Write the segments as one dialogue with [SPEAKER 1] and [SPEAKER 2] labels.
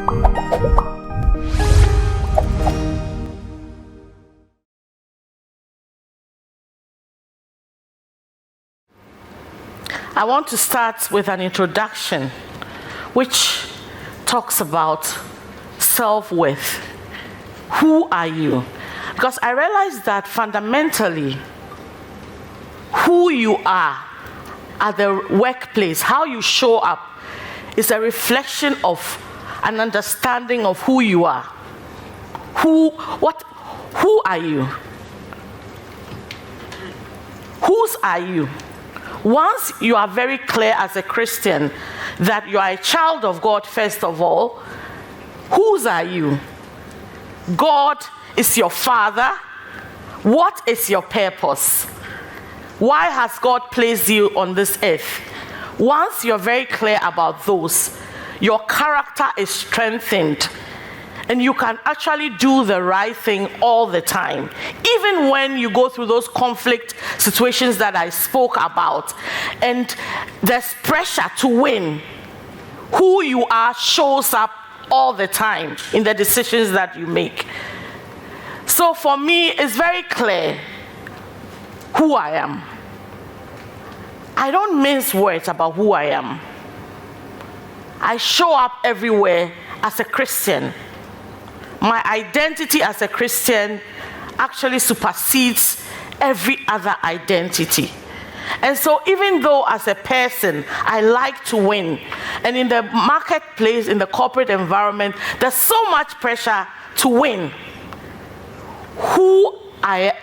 [SPEAKER 1] I want to start with an introduction which talks about self-worth. Who are you? Because I realize that fundamentally, who you are at the workplace, how you show up, is a reflection of an understanding of who you are. Who are you? Whose are you? Once you are very clear as a Christian that you are a child of God, first of all, whose are you? God is your Father. What is your purpose? Why has God placed you on this earth? Once you're very clear about those, your character is strengthened. And you can actually do the right thing all the time. Even when you go through those conflict situations that I spoke about, and there's pressure to win, who you are shows up all the time in the decisions that you make. So for me, it's very clear who I am. I don't mince words about who I am. I show up everywhere as a Christian. My identity as a Christian actually supersedes every other identity. And so even though as a person, I like to win, and in the marketplace, in the corporate environment, there's so much pressure to win, who I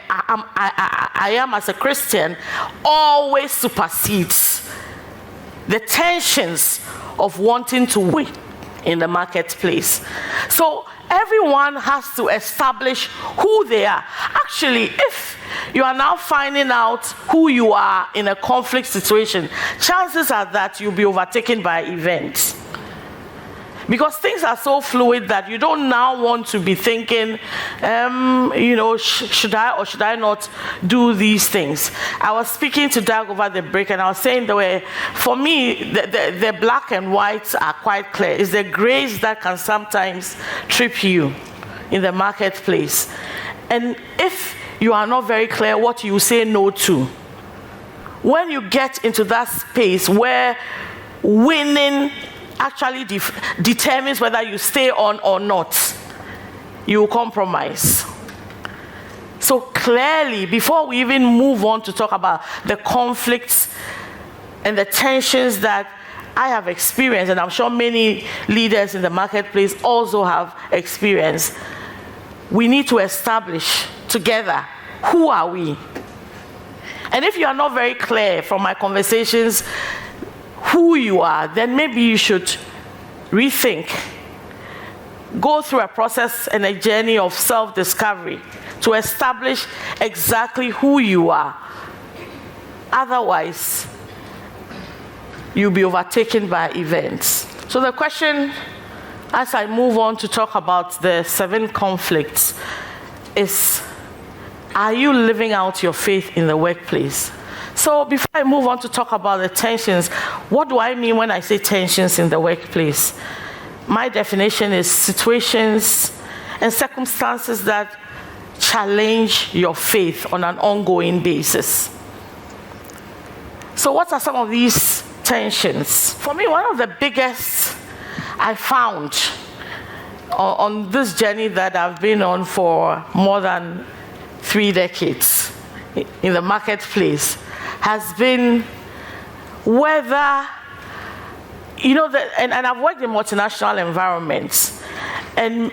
[SPEAKER 1] am as a Christian always supersedes the tensions of wanting to win in the marketplace. So everyone has to establish who they are. Actually, if you are now finding out who you are in a conflict situation, chances are that you'll be overtaken by events. Because things are so fluid that you don't now want to be thinking, should I or should I not do these things? I was speaking to Doug over the break, and I was saying for me, the black and whites are quite clear. It's the grays that can sometimes trip you in the marketplace. And if you are not very clear what you say no to, when you get into that space where winning actually determines whether you stay on or not, you will compromise. So clearly, before we even move on to talk about the conflicts and the tensions that I have experienced, and I'm sure many leaders in the marketplace also have experienced, we need to establish together, who are we? And if you are not very clear from my conversations who you are, then maybe you should rethink, go through a process and a journey of self-discovery to establish exactly who you are. Otherwise, you'll be overtaken by events. So the question, as I move on to talk about the 7 conflicts, is, are you living out your faith in the workplace? So before I move on to talk about the tensions, what do I mean when I say tensions in the workplace? My definition is situations and circumstances that challenge your faith on an ongoing basis. So what are some of these tensions? For me, one of the biggest I found on this journey that I've been on for more than 3 decades in the marketplace has been whether, and I've worked in multinational environments, and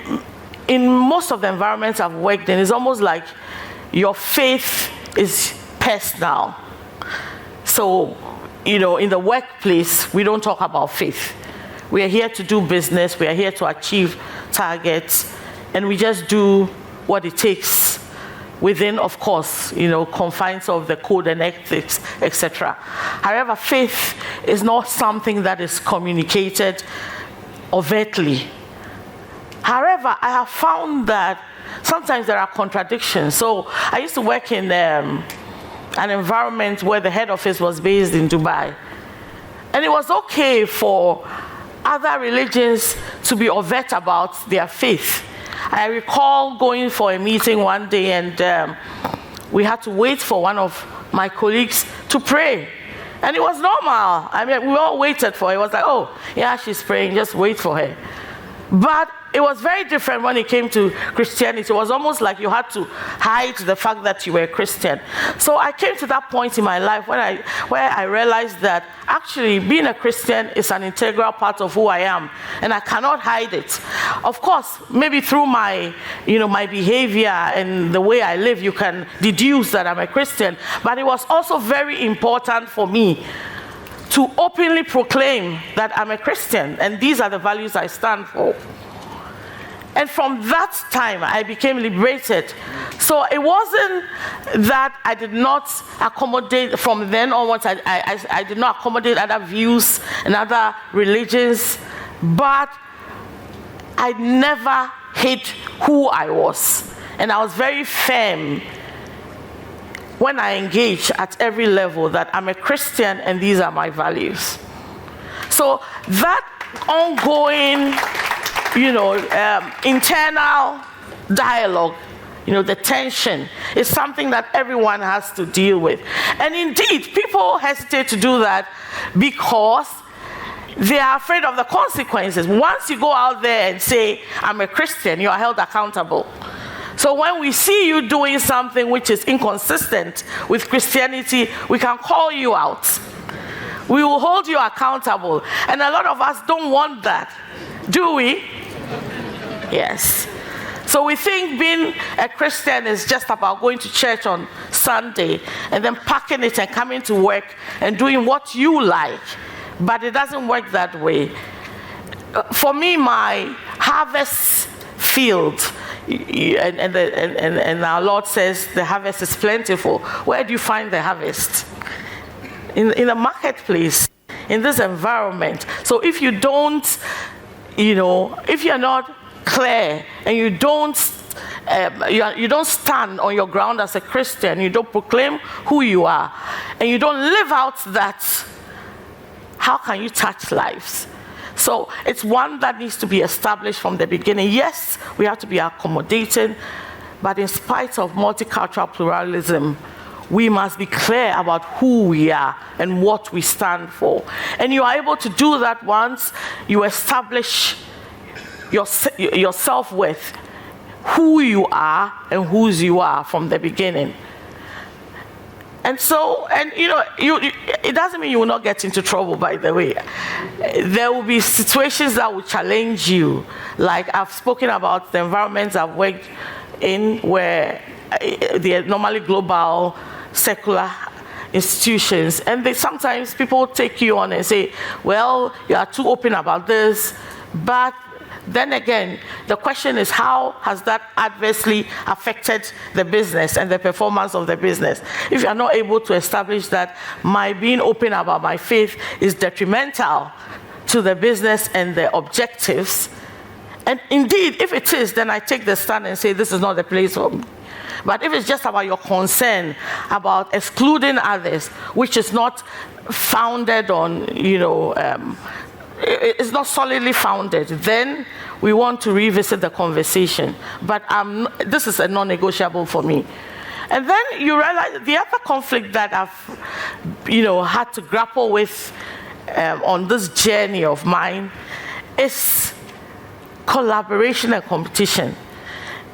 [SPEAKER 1] in most of the environments I've worked in, it's almost like your faith is personal. So, in the workplace, we don't talk about faith. We are here to do business, we are here to achieve targets, and we just do what it takes within, of course, confines of the code and ethics, etc. However, faith is not something that is communicated overtly. However, I have found that sometimes there are contradictions. So I used to work in an environment where the head office was based in Dubai. And it was okay for other religions to be overt about their faith. I recall going for a meeting one day, and we had to wait for one of my colleagues to pray. And it was normal. I mean, we all waited for her. It was like, oh, yeah, she's praying, just wait for her. But it was very different when it came to Christianity. It was almost like you had to hide the fact that you were a Christian. So I came to that point in my life where I realized that actually being a Christian is an integral part of who I am, and I cannot hide it. Of course, maybe through my behavior and the way I live, you can deduce that I'm a Christian. But it was also very important for me to openly proclaim that I'm a Christian, and these are the values I stand for. And from that time, I became liberated. So it wasn't that I did not accommodate, from then onwards, I did not accommodate other views and other religions, but I never hid who I was. And I was very firm when I engage at every level that I'm a Christian and these are my values. So that ongoing internal dialogue, the tension is something that everyone has to deal with. And indeed, people hesitate to do that because they are afraid of the consequences. Once you go out there and say, I'm a Christian, you are held accountable. So when we see you doing something which is inconsistent with Christianity, we can call you out. We will hold you accountable. And a lot of us don't want that, do we? Yes. So we think being a Christian is just about going to church on Sunday and then packing it and coming to work and doing what you like. But it doesn't work that way. For me, my harvest field, and our Lord says the harvest is plentiful. Where do you find the harvest? In the marketplace, in this environment. So if you don't, if you're not clear and you don't stand on your ground as a Christian, you don't proclaim who you are, and you don't live out that, how can you touch lives? So it's one that needs to be established from the beginning. Yes, we have to be accommodating, but in spite of multicultural pluralism, we must be clear about who we are and what we stand for. And you are able to do that once you establish your self-worth, who you are and whose you are from the beginning. And so, it doesn't mean you will not get into trouble, by the way. There will be situations that will challenge you. Like I've spoken about the environments I've worked in where they are normally global, secular institutions. And sometimes people take you on and say, well, you are too open about this. But then again, the question is, how has that adversely affected the business and the performance of the business? If you are not able to establish that my being open about my faith is detrimental to the business and the objectives, and indeed, if it is, then I take the stand and say, this is not the place for me. But if it's just about your concern about excluding others, which is not founded on, it's not solidly founded, then we want to revisit the conversation. But this is a non-negotiable for me. And then you realize the other conflict that I've, had to grapple with on this journey of mine is collaboration and competition.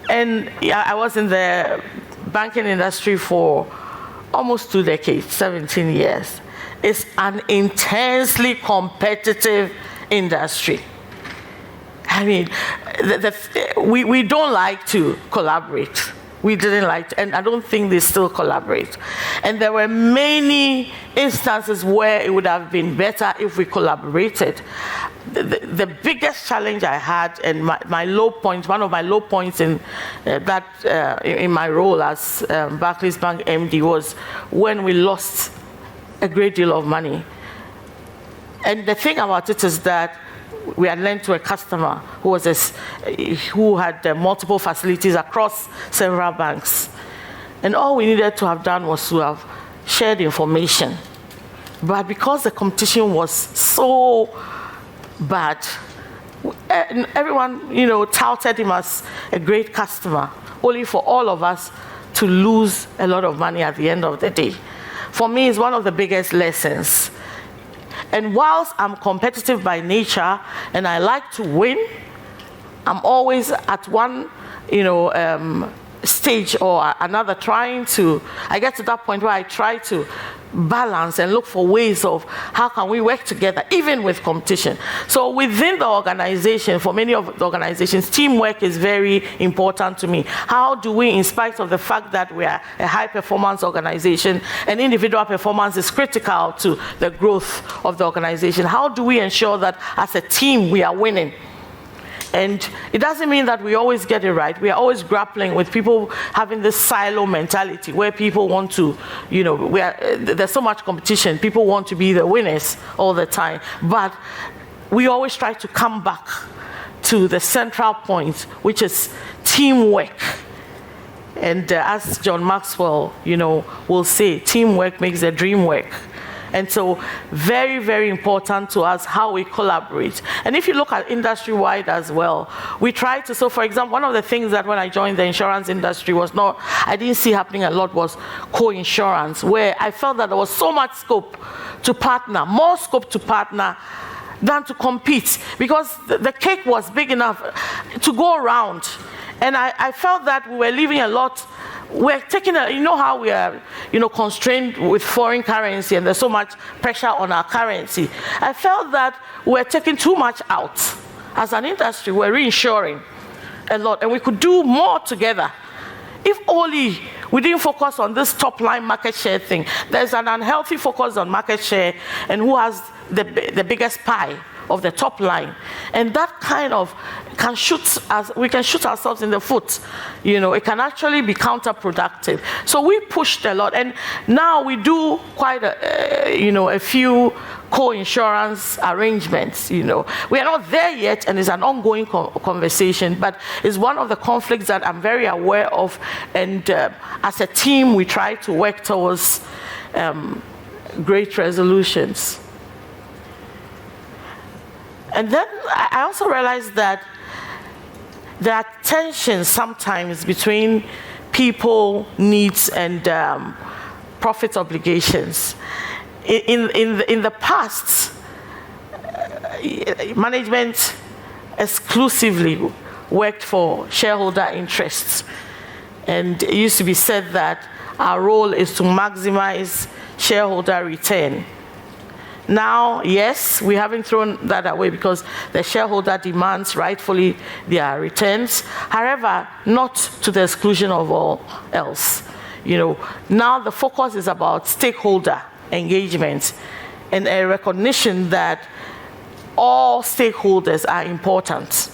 [SPEAKER 1] And I was in the banking industry for almost 2 decades, 17 years. It's an intensely competitive industry. I mean, we don't like to collaborate. We didn't like to, and I don't think they still collaborate. And there were many instances where it would have been better if we collaborated. The biggest challenge I had, and my low point, one of my low points in in my role as Barclays Bank MD was when we lost a great deal of money. And the thing about it is that we had lent to a customer who had multiple facilities across several banks. And all we needed to have done was to have shared information. But because the competition was so bad, everyone, touted him as a great customer, only for all of us to lose a lot of money at the end of the day. For me, it's one of the biggest lessons. And whilst I'm competitive by nature and I like to win, I'm always at one, stage or another I get to that point where I try to balance and look for ways of how can we work together, even with competition. So within the organization, for many of the organizations, teamwork is very important to me. How do we, in spite of the fact that we are a high-performance organization and individual performance is critical to the growth of the organization, how do we ensure that as a team we are winning? And it doesn't mean that we always get it right. We are always grappling with people having this silo mentality where people want to, there's so much competition. People want to be the winners all the time. But we always try to come back to the central point, which is teamwork. And as John Maxwell, will say, teamwork makes the dream work. And so very, very important to us how we collaborate. And if you look at industry-wide as well, we try to, so for example, one of the things that when I joined the insurance industry I didn't see happening a lot was co-insurance, where I felt that there was so much scope to partner, more scope to partner than to compete, because the cake was big enough to go around. And I felt that we were leaving a lot. We're taking how we are, constrained with foreign currency and there's so much pressure on our currency. I felt that we're taking too much out. As an industry, we're reinsuring a lot and we could do more together. If only we didn't focus on this top line market share thing. There's an unhealthy focus on market share and who has the biggest pie of the top line, and that kind of we can shoot ourselves in the foot. It can actually be counterproductive. So we pushed a lot, and now we do quite a few co-insurance arrangements. We are not there yet, and it's an ongoing conversation, but it's one of the conflicts that I'm very aware of, and as a team we try to work towards great resolutions. And then I also realized that there are tensions sometimes between people needs and profit obligations. In the past, management exclusively worked for shareholder interests. And it used to be said that our role is to maximize shareholder return. Now, yes, we haven't thrown that away because the shareholder demands rightfully their returns. However, not to the exclusion of all else. Now the focus is about stakeholder engagement and a recognition that all stakeholders are important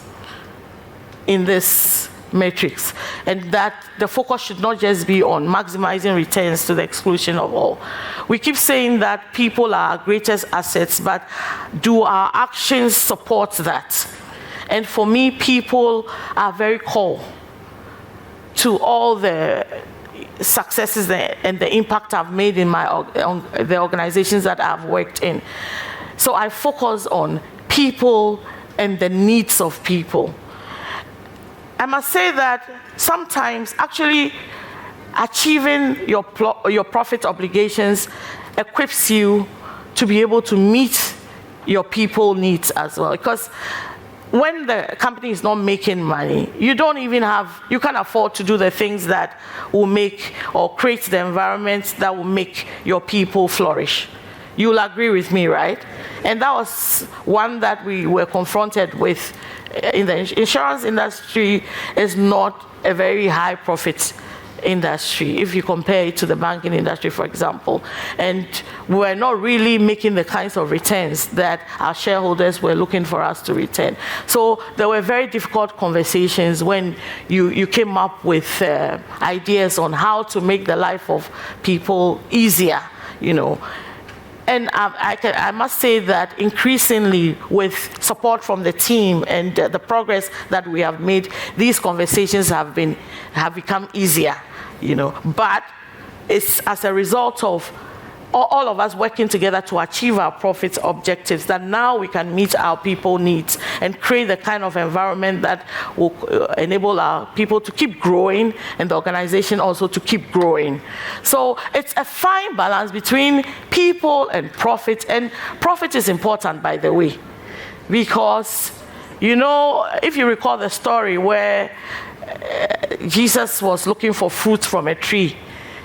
[SPEAKER 1] in this matrix, and that the focus should not just be on maximizing returns to the exclusion of all. We keep saying that people are our greatest assets, but do our actions support that? And for me, people are very core to all the successes and the impact I've made in the organizations that I've worked in. So I focus on people and the needs of people. I must say that sometimes actually achieving your profit obligations equips you to be able to meet your people needs as well. Because when the company is not making money, you can't afford to do the things that will make or create the environment that will make your people flourish. You'll agree with me, right? And that was one that we were confronted with. In the insurance industry is not a very high profit industry if you compare it to the banking industry, for example. And we're not really making the kinds of returns that our shareholders were looking for us to return. So there were very difficult conversations when you came up with ideas on how to make the life of people easier, And I must say that increasingly, with support from the team and the progress that we have made, these conversations have become easier, But it's as a result of all of us working together to achieve our profit objectives, that now we can meet our people needs and create the kind of environment that will enable our people to keep growing and the organization also to keep growing. So it's a fine balance between people and profit. And profit is important, by the way, because, if you recall the story where Jesus was looking for fruit from a tree,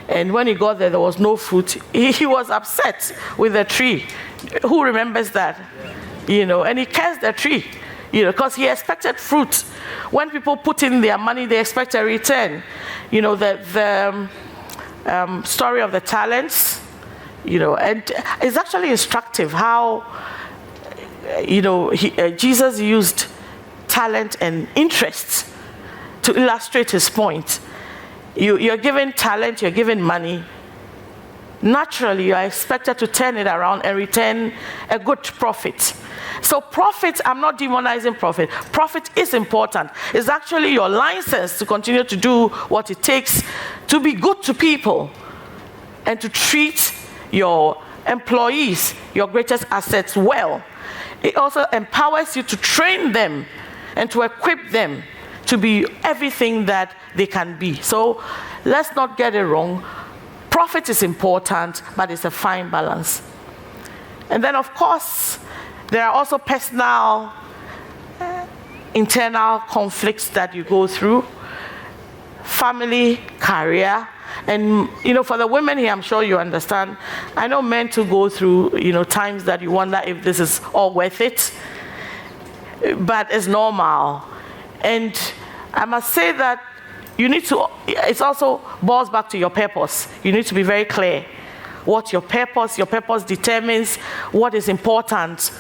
[SPEAKER 1] and when he got there was no fruit, he was upset with the tree. Who remembers that? And he cursed the tree, because he expected fruit. When people put in their money, they expect a return. The story of the talents, and it's actually instructive how, Jesus used talent and interest to illustrate his point. You're given talent, you're given money. Naturally, you are expected to turn it around and return a good profit. So profit, I'm not demonizing profit. Profit is important. It's actually your license to continue to do what it takes to be good to people and to treat your employees, your greatest assets, well. It also empowers you to train them and to equip them to be everything that they can be. So let's not get it wrong. Profit is important, but it's a fine balance. And then, of course, there are also personal, internal conflicts that you go through. Family, career. And, for the women here, I'm sure you understand. I know men to go through, times that you wonder if this is all worth it. But it's normal. And I must say that it also boils back to your purpose. You need to be very clear what your purpose determines what is important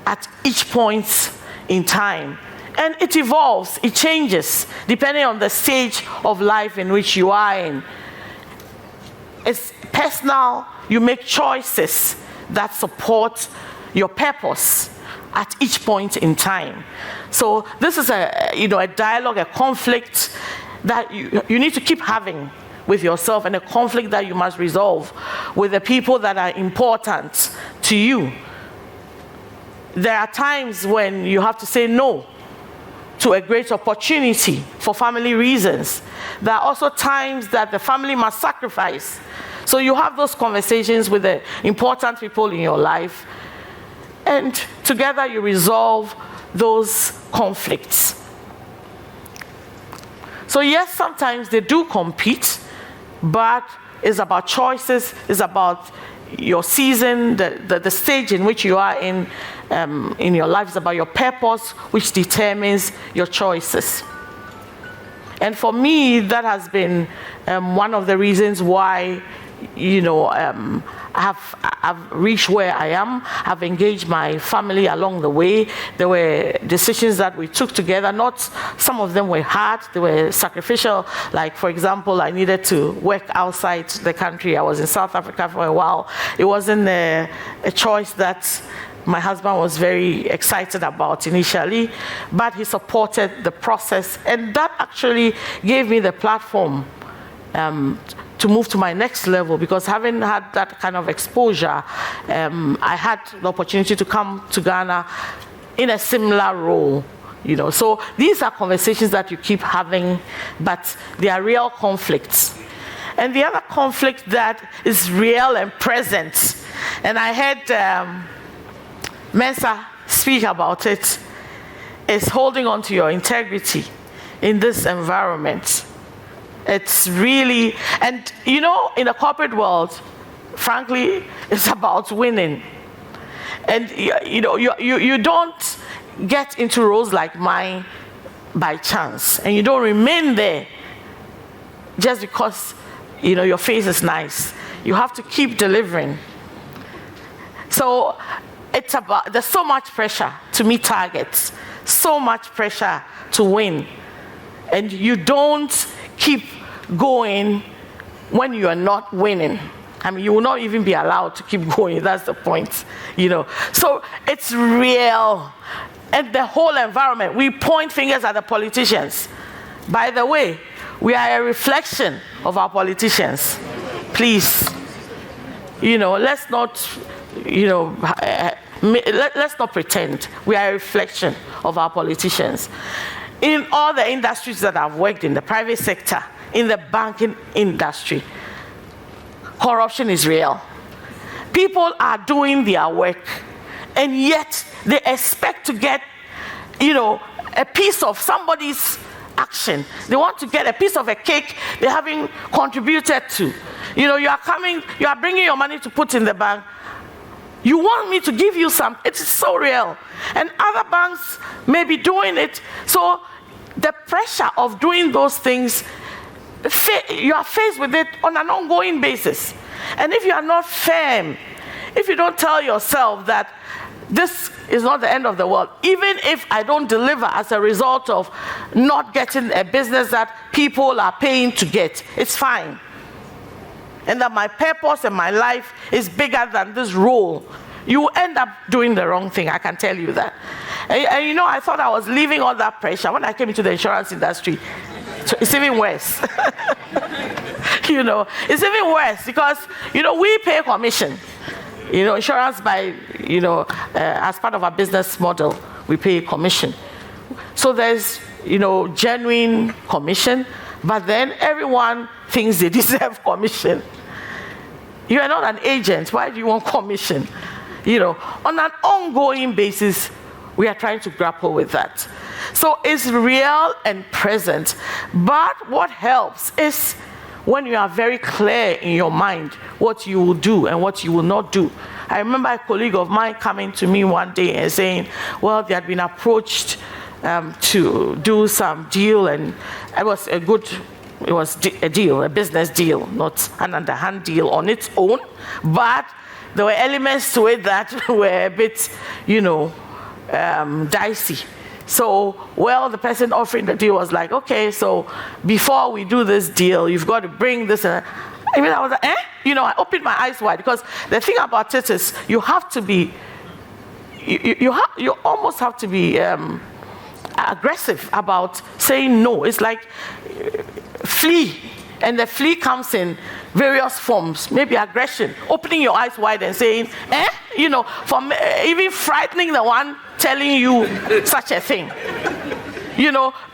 [SPEAKER 1] at each point in time. And it evolves, it changes, depending on the stage of life in which you are in. It's personal, you make choices that support your purpose at each point in time. So this is a dialogue, a conflict that you need to keep having with yourself, and a conflict that you must resolve with the people that are important to you. There are times when you have to say no to a great opportunity for family reasons. There are also times that the family must sacrifice. So you have those conversations with the important people in your life, and together you resolve those conflicts. So yes, sometimes they do compete, but it's about choices, it's about your season, the stage in which you are in your life. It's about your purpose, which determines your choices. And for me, that has been one of the reasons why, I've reached where I am. I've engaged my family along the way. There were decisions that we took together. Some of them were hard. They were sacrificial. Like, for example, I needed to work outside the country. I was in South Africa for a while. It wasn't a choice that my husband was very excited about initially, but he supported the process. And that actually gave me the platform to move to my next level, because having had that kind of exposure, I had the opportunity to come to Ghana in a similar role. So these are conversations that you keep having, but they are real conflicts. And the other conflict that is real and present, and I heard Mensa speak about it, is holding on to your integrity in this environment. It's really, and in the corporate world, frankly, it's about winning. And you don't get into roles like mine by chance, and you don't remain there just because your face is nice. You have to keep delivering. So there's so much pressure to meet targets, so much pressure to win, and you don't keep going when you are not winning. I mean, you will not even be allowed to keep going. That's the point, So it's real. And the whole environment, we point fingers at the politicians. By the way, we are a reflection of our politicians. Please. let's not, let's not pretend we are a reflection of our politicians. In all the industries that I've worked in, the private sector, in the banking industry, corruption is real. People are doing their work, and yet they expect to get, a piece of somebody's action. They want to get a piece of a cake they haven't contributed to. You are bringing your money to put in the bank. You want me to give you some. It is so real. And other banks may be doing it. So the pressure of doing those things, you are faced with it on an ongoing basis. And if you are not firm, if you don't tell yourself that this is not the end of the world, even if I don't deliver as a result of not getting a business that people are paying to get, it's fine. And that my purpose and my life is bigger than this role, you end up doing the wrong thing, I can tell you that. And I thought I was leaving all that pressure. When I came into the insurance industry, it's even worse. It's even worse because, we pay commission. Insurance by, as part of our business model, we pay commission. So there's, genuine commission, but then everyone thinks they deserve commission. You are not an agent. Why do you want commission? On an ongoing basis, we are trying to grapple with that. So it's real and present. But what helps is when you are very clear in your mind what you will do and what you will not do. I remember a colleague of mine coming to me one day and saying, well, they had been approached to do some deal, and it was a deal, a business deal, not an underhand deal on its own, but there were elements to it that were a bit, dicey. So, the person offering the deal was like, okay, so before we do this deal, you've got to bring this. I was like, I opened my eyes wide, because the thing about it is you have to be, you almost have to be aggressive about saying no. It's like flee, and the flee comes in various forms, maybe aggression, opening your eyes wide and saying, from even frightening the one telling you such a thing,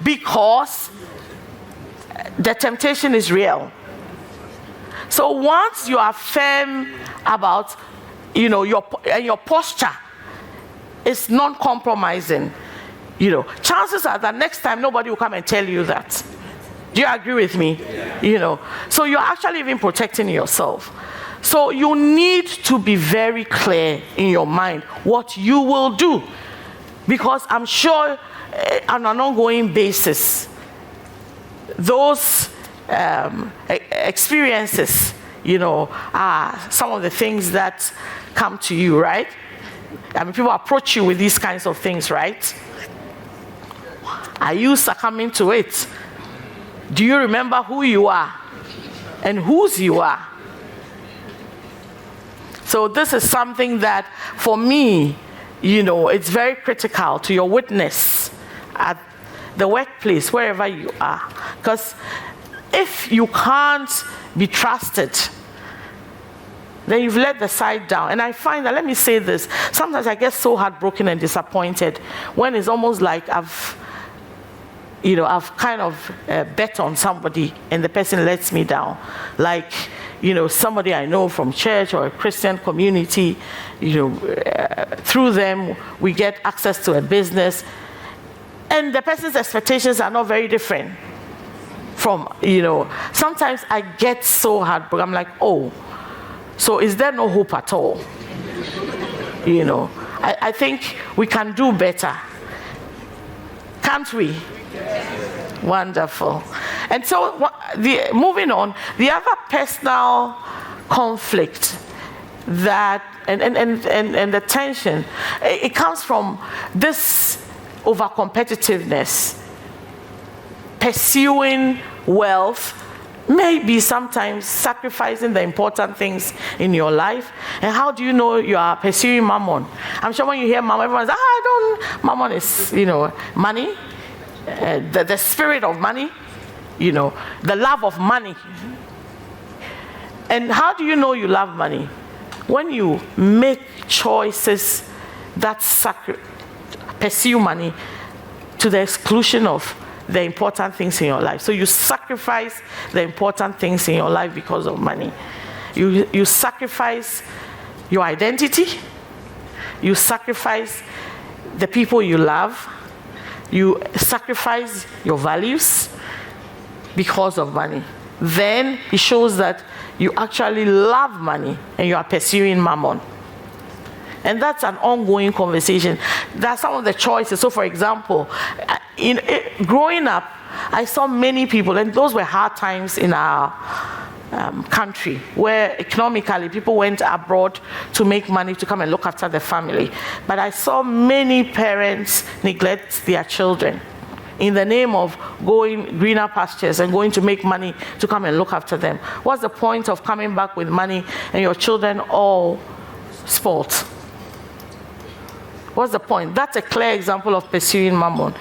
[SPEAKER 1] because the temptation is real. So once you are firm about, your posture is non-compromising, chances are that next time nobody will come and tell you that. Do you agree with me? Yeah. So you're actually even protecting yourself. So you need to be very clear in your mind what you will do. Because I'm sure on an ongoing basis, those experiences, are some of the things that come to you, right? People approach you with these kinds of things, right? Are you succumbing to it? Do you remember who you are and whose you are? So this is something that, for me, it's very critical to your witness at the workplace, wherever you are. Because if you can't be trusted, then you've let the side down. And I find that, let me say this, sometimes I get so heartbroken and disappointed when it's almost like I've kind of bet on somebody and the person lets me down. Like, somebody I know from church or a Christian community, through them we get access to a business, and the person's expectations are not very different from, sometimes I get so heartbroken. I'm like, oh, so is there no hope at all? I think we can do better. Can't we? Wonderful. And so, moving on, the other personal conflict that and the tension, it comes from this over-competitiveness, pursuing wealth, maybe sometimes sacrificing the important things in your life. And how do you know you are pursuing mammon? I'm sure when you hear mammon, everyone's mammon is, money, the spirit of money, the love of money. And how do you know you love money? when you make choices that pursue money to the exclusion of the important things in your life. So you sacrifice the important things in your life because of money. You sacrifice your identity. You sacrifice the people you love. You sacrifice your values because of money. Then it shows that you actually love money and you are pursuing mammon. And that's an ongoing conversation. That's some of the choices. So, for example, growing up, I saw many people, and those were hard times in our country, where economically people went abroad to make money to come and look after the family. But I saw many parents neglect their children in the name of going greener pastures and going to make money to come and look after them. What's the point of coming back with money and your children all spoiled? What's the point? That's a clear example of pursuing mammon,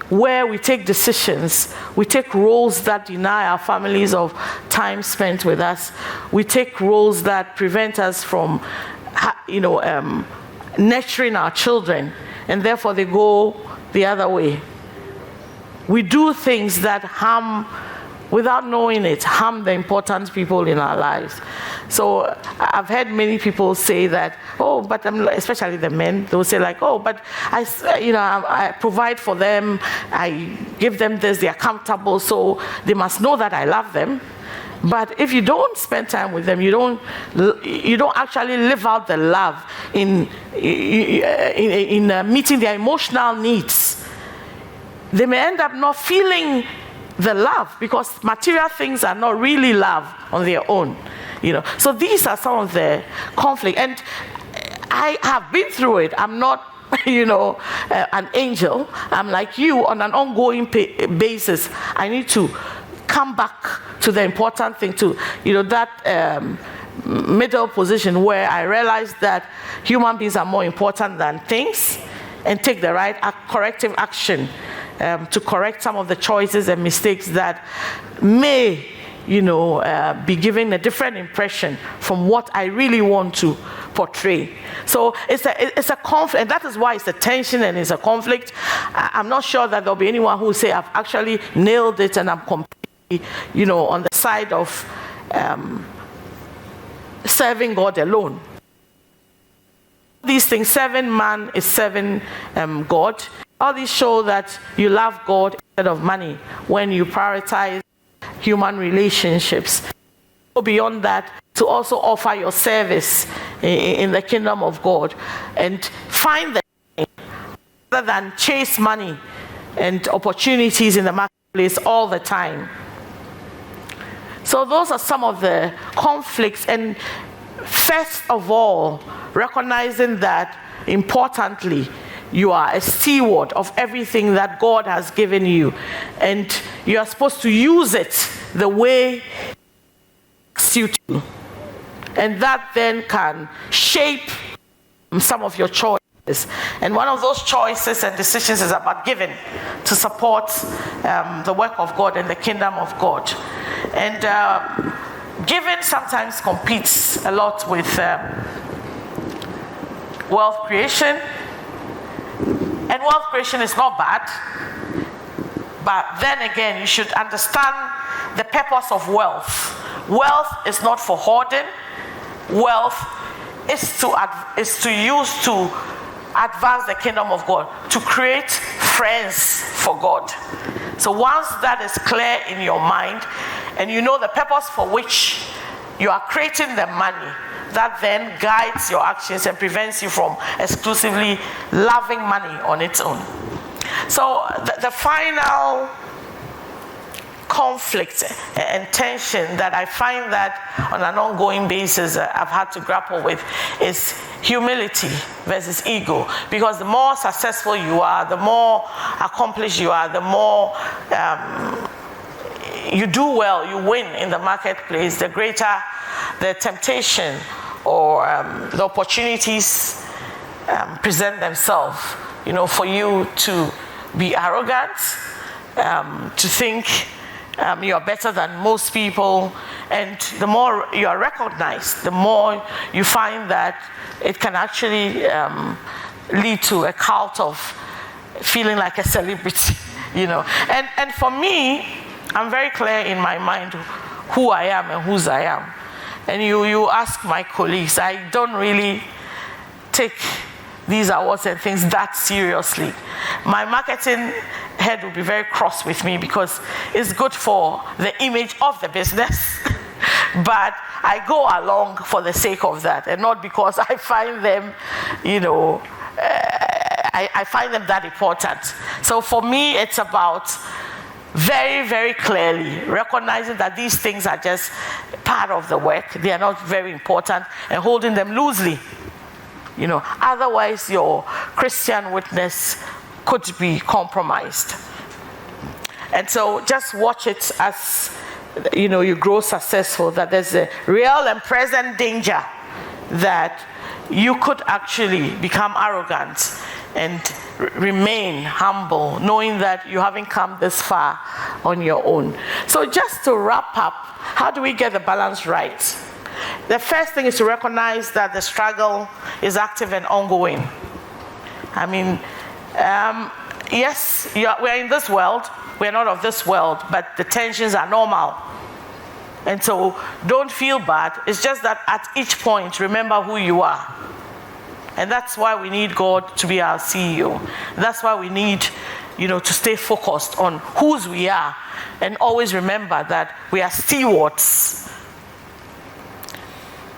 [SPEAKER 1] where we take decisions, we take roles that deny our families of time spent with us, we take roles that prevent us from, nurturing our children, and therefore they go the other way. We do things that harm, without knowing it, harm the important people in our lives. So I've heard many people say that, but especially the men, they'll say like, but I provide for them, I give them this, they're comfortable, so they must know that I love them. But if you don't spend time with them, you don't actually live out the love in meeting their emotional needs. They may end up not feeling the love, because material things are not really love on their own. So these are some of the conflict, and I have been through it. I'm not an angel. I'm like you. On an ongoing basis, I need to come back to the important thing, to that middle position where I realize that human beings are more important than things, and take the right corrective action to correct some of the choices and mistakes that may be giving a different impression from what I really want to portray. So it's a conflict, and that is why it's a tension and it's a conflict. I'm not sure that there'll be anyone who will say I've actually nailed it and I'm completely, on the side of serving God alone. These things, serving man is serving God. All these show that you love God instead of money when you prioritize human relationships. Go beyond that to also offer your service in the kingdom of God, and find the rather than chase money and opportunities in the marketplace all the time. So those are some of the conflicts, and first of all, recognizing that, importantly, you are a steward of everything that God has given you, and you are supposed to use it the way suits you, and that then can shape some of your choices. And one of those choices and decisions is about giving to support the work of God and the kingdom of God. And giving sometimes competes a lot with wealth creation. And wealth creation is not bad, but then again, you should understand the purpose of wealth. Wealth is not for hoarding. Wealth is to use to advance the kingdom of God, to create friends for God. So once that is clear in your mind, and you know the purpose for which you are creating the money, that then guides your actions and prevents you from exclusively loving money on its own. So the final conflict and tension that I find that on an ongoing basis I've had to grapple with is humility versus ego. Because the more successful you are, the more accomplished you are, the more you do well, you win in the marketplace, the greater the temptation or the opportunities present themselves, for you to be arrogant, to think you're better than most people, and the more you are recognized, the more you find that it can actually lead to a cult of feeling like a celebrity, And for me, I'm very clear in my mind who I am and whose I am. And you ask my colleagues, I don't really take these awards and things that seriously. My marketing head will be very cross with me because it's good for the image of the business, but I go along for the sake of that and not because I find them, I find them that important. So for me, it's about very, very clearly recognizing that these things are just part of the work. They are not very important, and holding them loosely. Otherwise your Christian witness could be compromised. And so just watch it as, you grow successful, that there's a real and present danger that you could actually become arrogant and remain humble, knowing that you haven't come this far on your own. So just to wrap up, how do we get the balance right? The first thing is to recognize that the struggle is active and ongoing. I mean, yes, we're in this world, we're not of this world, but the tensions are normal. And so don't feel bad. It's just that at each point, remember who you are. And that's why we need God to be our CEO. That's why we need, to stay focused on whose we are and always remember that we are stewards.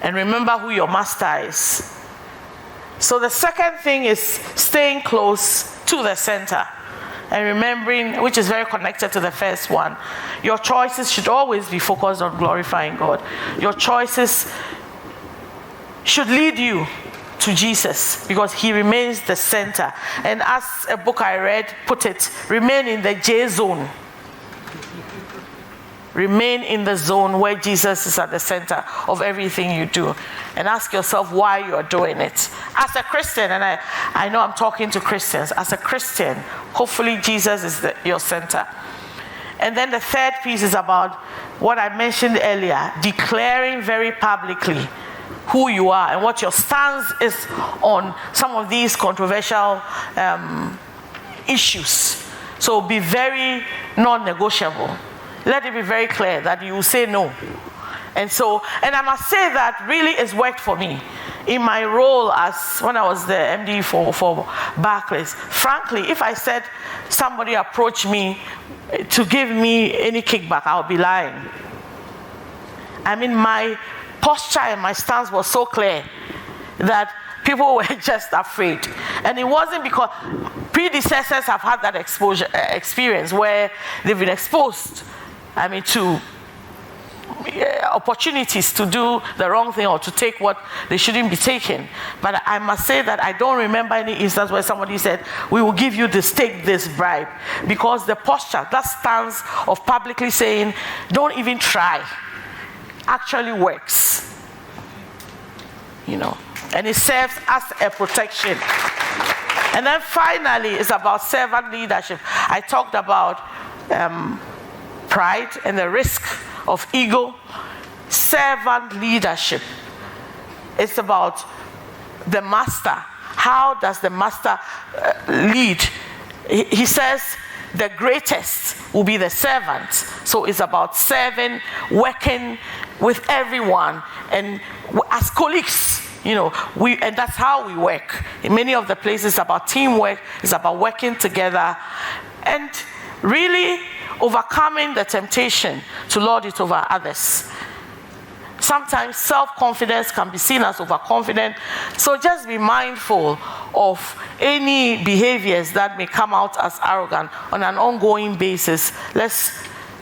[SPEAKER 1] And remember who your master is. So the second thing is staying close to the center and remembering, which is very connected to the first one, your choices should always be focused on glorifying God. Your choices should lead you to Jesus because he remains the center. And as a book I read put it, remain in the J zone. Remain in the zone where Jesus is at the center of everything you do. And ask yourself why you're doing it. As a Christian, and I know I'm talking to Christians, as a Christian, hopefully Jesus is your center. And then the third piece is about what I mentioned earlier, declaring very publicly who you are and what your stance is on some of these controversial issues. So be very non-negotiable. Let it be very clear that you will say no. And I must say that really it's worked for me. In my role as when I was the MD for Barclays, frankly, if I said somebody approached me to give me any kickback, I would be lying. I mean, my posture and my stance was so clear that people were just afraid. And it wasn't because predecessors have had that experience where they've been exposed, to opportunities to do the wrong thing or to take what they shouldn't be taking. But I must say that I don't remember any instance where somebody said, we will give you this, take this bribe. Because the posture, that stance of publicly saying, don't even try, actually works. And it serves as a protection. And then finally, it's about servant leadership. I talked about pride and the risk of ego. Servant leadership. It's about the master. How does the master lead? He says the greatest will be the servant. So it's about serving, working with everyone, and as colleagues, and that's how we work. In many of the places, it's about teamwork, it's about working together, and really overcoming the temptation to lord it over others. Sometimes self-confidence can be seen as overconfident, so just be mindful of any behaviors that may come out as arrogant on an ongoing basis. Let's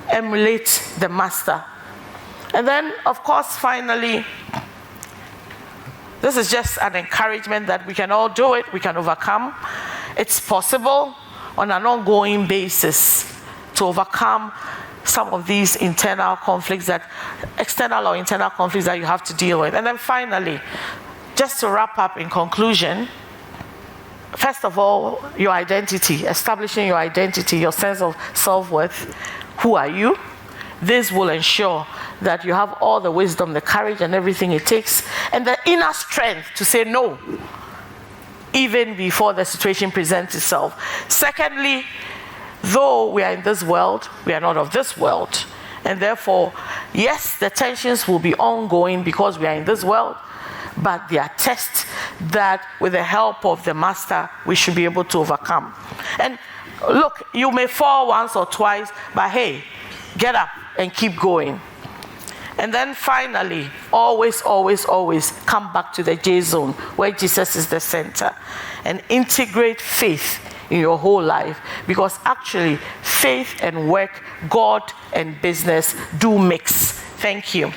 [SPEAKER 1] emulate the master. And then, of course, finally, this is just an encouragement that we can all do it, we can overcome. It's possible on an ongoing basis to overcome some of these internal conflicts, external or internal conflicts that you have to deal with. And then finally, just to wrap up in conclusion, first of all, your identity, establishing your identity, your sense of self-worth. Who are you? This will ensure that you have all the wisdom, the courage, and everything it takes, and the inner strength to say no, even before the situation presents itself. Secondly, though we are in this world, we are not of this world. And therefore, yes, the tensions will be ongoing because we are in this world, but there are tests that with the help of the Master, we should be able to overcome. And look, you may fall once or twice, but hey, get up and keep going. And then finally, always, always, always come back to the J zone where Jesus is the center, and integrate faith in your whole life, because actually faith and work, God and business do mix. Thank you.